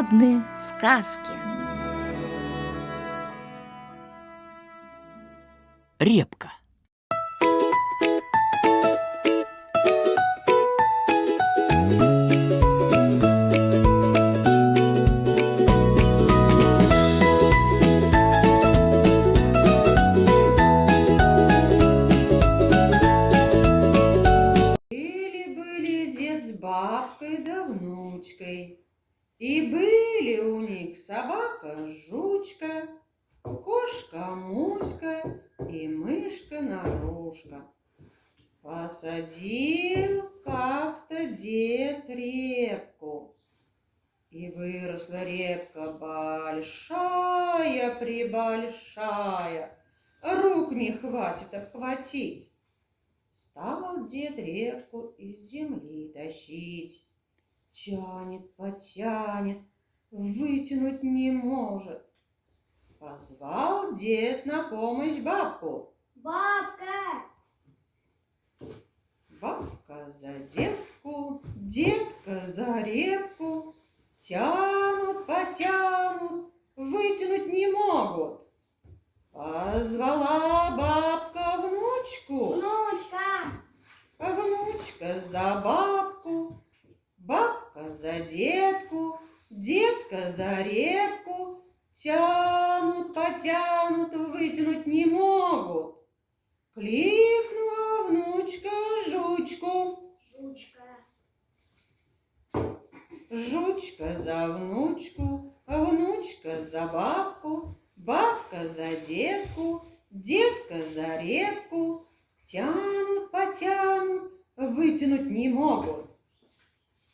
Народные сказки. Репка. Были дед с бабкой да внучкой, и были у них собака Жучка, кошка Муська и мышка Нарушка. Посадил как-то дед репку, и выросла репка большая-пребольшая, рук не хватит обхватить. Стал дед репку из земли тащить. Тянет, потянет, вытянуть не может. Позвал дед на помощь бабку. Бабка! Бабка за детку, детка за репку. Тянут, потянут, вытянуть не могут. Позвала бабка внучку. Внучка! Внучка за бабку, бабка за детку, детка за репку. Тянут, потянут, вытянуть не могут. Кликнула внучка Жучку. Жучка! Жучка за внучку, внучка за бабку, бабка за детку, детка за репку. Тянут, потянут, вытянуть не могут.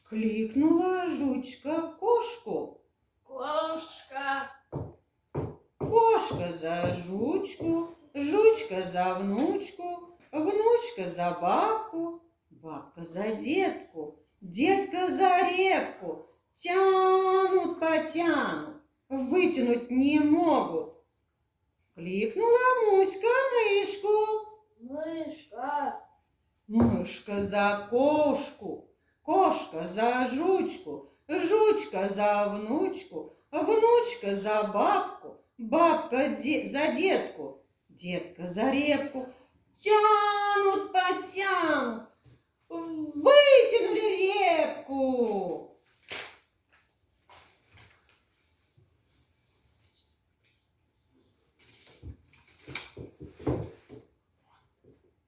Кликнула Жучка кошку. Кошка! Кошка за Жучку, Жучка за внучку, внучка за бабку, бабка за детку, детка за репку. Тянут, потянут, вытянуть не могут. Кликнула Муська мышку. Мышка! Мышка за кошку, кошка за Жучку, Жучка за внучку, внучка за бабку, бабка за детку, детка за репку. Тянут, потянут, вытянули репку.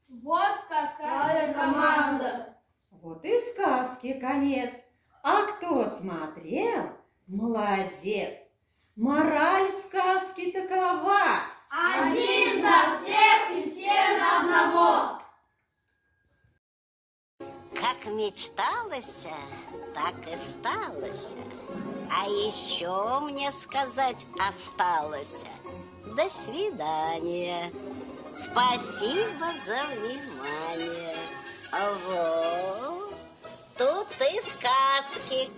Вот какая команда! Вот и сказки конец. А кто смотрел, молодец. Мораль сказки такова: Один за всех и все за одного! Как мечталось, так и сталось. А еще мне сказать осталось. До свидания. Спасибо за внимание. Вот тут и сказки.